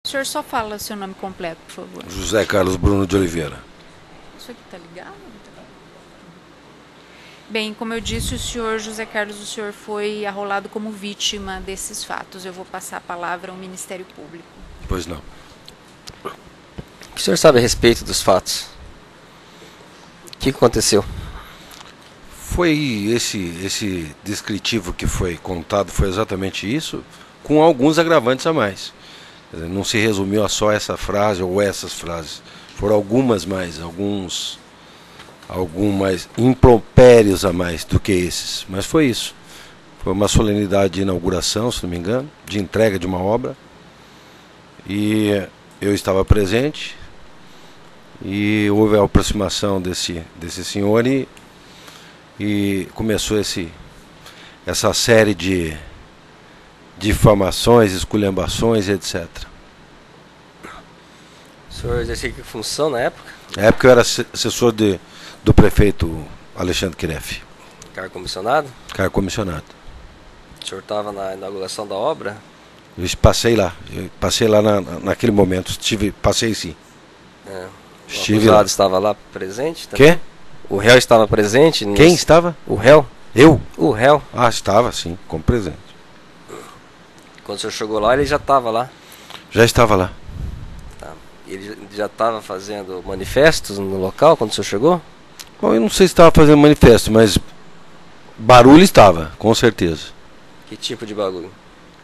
O senhor só fala seu nome completo, por favor. José Carlos Bruno de Oliveira. Isso aqui tá ligado? Bem, como eu disse, o senhor José Carlos, o senhor foi arrolado como vítima desses fatos. Eu vou passar a palavra ao Ministério Público. Pois não. O que o senhor sabe a respeito dos fatos? O que aconteceu? Foi esse descritivo que foi contado, foi exatamente isso, com alguns agravantes a mais. Quer dizer, não se resumiu a só essa frase ou essas frases. Foram algumas mais, algumas impropérios a mais do que esses. Mas foi isso. Foi uma solenidade de inauguração, se não me engano, de entrega de uma obra. E eu estava presente. E houve a aproximação desse senhor e começou essa série de difamações, esculhambações, etc. O senhor exercia que função na época? Na época eu era assessor do prefeito Alexandre Kiref. Cargo comissionado? Cargo comissionado. O senhor estava na inauguração da obra? Eu passei lá naquele momento, passei sim. É. O Estive acusado lá. estava lá presente? Também? Quê? O réu estava presente? Quem estava? O réu? Eu? O réu. Ah, estava sim, como presente. Quando o senhor chegou lá, ele já estava lá? Já estava lá. Tá. Ele já estava fazendo manifestos no local quando o senhor chegou? Bom, eu não sei se estava fazendo manifesto, mas barulho estava, com certeza. Que tipo de bagulho?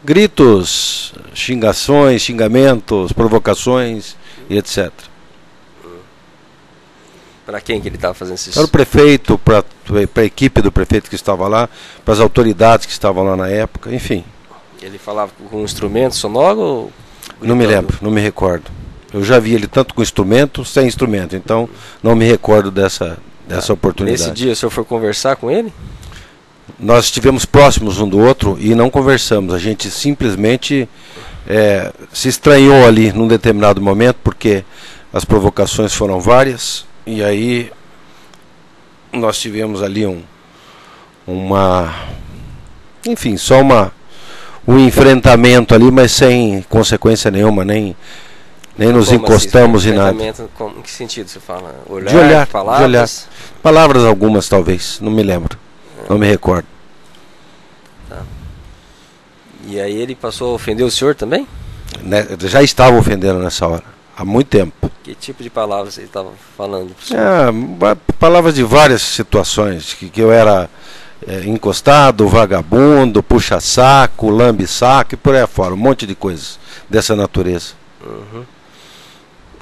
Gritos, xingações, xingamentos, provocações e etc. Para quem que ele estava fazendo isso? Para o prefeito, para a equipe do prefeito que estava lá, para as autoridades que estavam lá na época, enfim. Ele falava com um instrumento sonoro ou... Não me lembro, não me recordo. Eu já vi ele tanto com instrumento, sem instrumento, então não me recordo dessa oportunidade. Nesse dia o senhor foi conversar com ele? Nós estivemos próximos um do outro e não conversamos. A gente simplesmente se estranhou ali num determinado momento, porque as provocações foram várias, e aí nós tivemos ali enfim, só um enfrentamento ali, mas sem consequência nenhuma, nem nos encostamos assim, em nada. Em que sentido você fala? De olhar, palavras? de olhar. Palavras algumas, talvez, não me lembro. Não me recordo. Tá. E aí ele passou a ofender o senhor também? Já estava ofendendo nessa hora, há muito tempo. Que tipo de palavras ele estava falando pro senhor? Palavras de várias situações, que eu era encostado, vagabundo, puxa-saco, lambe-saco e por aí afora, um monte de coisas dessa natureza. Uhum.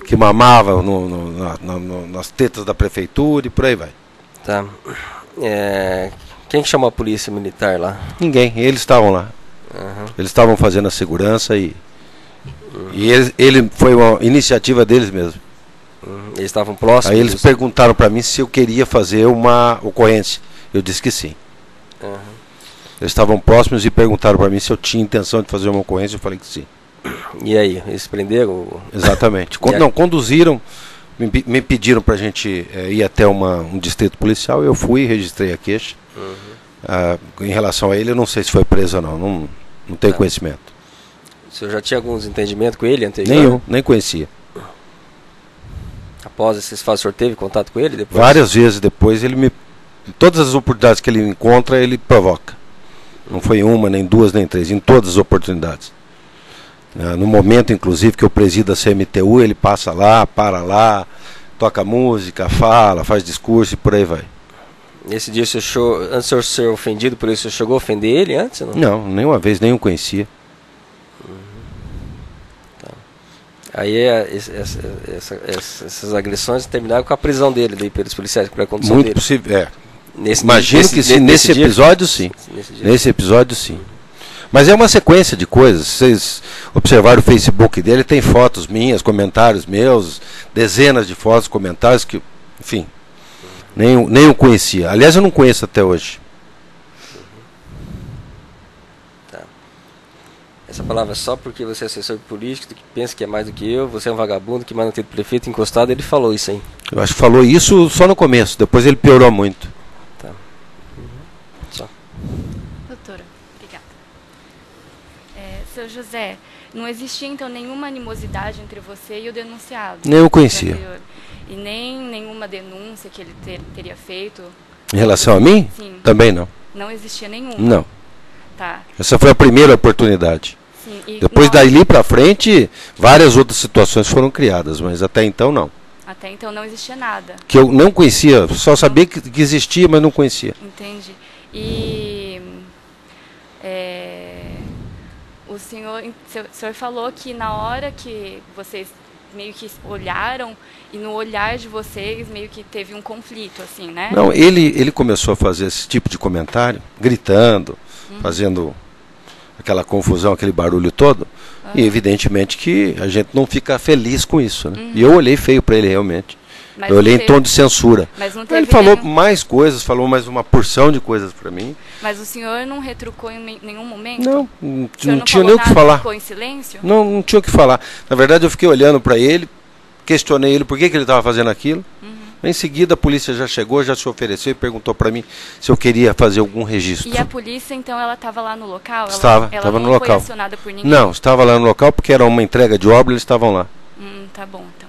Que mamava nas tetas da prefeitura e por aí vai. Tá. Quem que chamou a polícia militar lá? Ninguém, eles estavam lá. Uhum. Eles estavam fazendo a segurança e ele foi uma iniciativa deles mesmo. Uhum. Eles estavam próximos? Aí eles perguntaram para mim se eu queria fazer uma ocorrência. Eu disse que sim. Uhum. Eles estavam próximos e perguntaram para mim se eu tinha intenção de fazer uma ocorrência. Eu falei que sim. E aí, eles prenderam? Exatamente. Não, conduziram, me pediram para a gente ir até um distrito policial. Eu fui e registrei a queixa. Uhum. Em relação a ele, eu não sei se foi preso ou não. Não tenho conhecimento. O senhor já tinha alguns entendimentos com ele anterior? Nenhum, nem conhecia. Após esses fatos, o senhor teve contato com ele depois? Várias vezes depois, todas as oportunidades que ele encontra, ele provoca. Não foi uma, nem duas, nem três, em todas as oportunidades. No momento, inclusive, que eu presido a CMTU, ele passa lá, para lá, toca música, fala, faz discurso e por aí vai. Nesse dia, antes de ser ofendido por isso, o senhor chegou a ofender ele antes? Ou não? Não, nenhuma vez, nem o conhecia. Tá. Aí essas agressões terminaram com a prisão dele daí pelos policiais, para a condução Muito dele. possível, Imagino que sim, nesse episódio sim. Nesse episódio sim. Mas é uma sequência de coisas. Vocês observaram o Facebook dele, tem fotos minhas, comentários meus, dezenas de fotos, comentários que, enfim, nem o conhecia. Aliás, eu não conheço até hoje. Tá. Essa palavra só porque você é assessor político, que pensa que é mais do que eu, você é um vagabundo que manda ter prefeito encostado, ele falou isso aí. Eu acho que falou isso só no começo, depois ele piorou muito. Tá. Doutora, obrigada. Seu José, Não existia, então, nenhuma animosidade entre você e o denunciado? Nem eu conhecia. Anterior. E nem nenhuma denúncia que ele teria feito? Em relação a mim? Sim. Também não. Não existia nenhuma? Não. Tá. Essa foi a primeira oportunidade. Sim. E Depois dali para frente, várias outras situações foram criadas, mas até então não. Até então não existia nada. Que eu não conhecia, só sabia que existia, mas não conhecia. Entendi. E o senhor falou que na hora que vocês meio que olharam, e no olhar de vocês meio que teve um conflito, assim, né? Não, ele começou a fazer esse tipo de comentário, gritando, fazendo aquela confusão, aquele barulho todo, e evidentemente que a gente não fica feliz com isso, né? E eu olhei feio para ele realmente. Mas eu olhei em teve, tom de censura. Mas não teve Ele falou mais coisas, falou mais uma porção de coisas para mim. Mas o senhor não retrucou em nenhum momento? Não, não tinha nem o que falar. Ficou em silêncio? Não tinha o que falar. Na verdade, eu fiquei olhando para ele, questionei ele por que ele estava fazendo aquilo. Em seguida, a polícia já chegou, já se ofereceu e perguntou para mim se eu queria fazer algum registro. E a polícia, então, ela estava lá no local? Estava ela no local. Não foi acionada por ninguém? Não, estava lá no local porque era uma entrega de obra, eles estavam lá. Tá bom, então.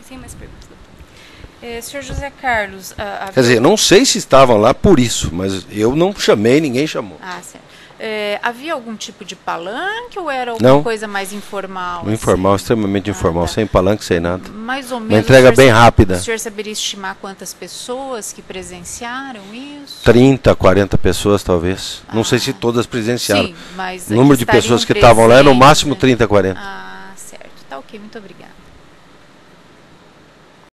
Sem mais perguntas, doutor. Senhor José Carlos... Quer dizer, não sei se estavam lá por isso, mas eu não chamei, ninguém chamou. Ah, certo. Havia algum tipo de palanque ou era alguma coisa mais informal? Informal, extremamente informal, tá. Sem palanque, sem nada. Mais ou menos. Uma entrega bem rápida. O senhor saberia estimar quantas pessoas que presenciaram isso? 30, 40 pessoas talvez. Não sei se todas presenciaram. Sim, mas o número de pessoas que estavam lá era no máximo 30, 40. Certo. Tá ok, muito obrigada.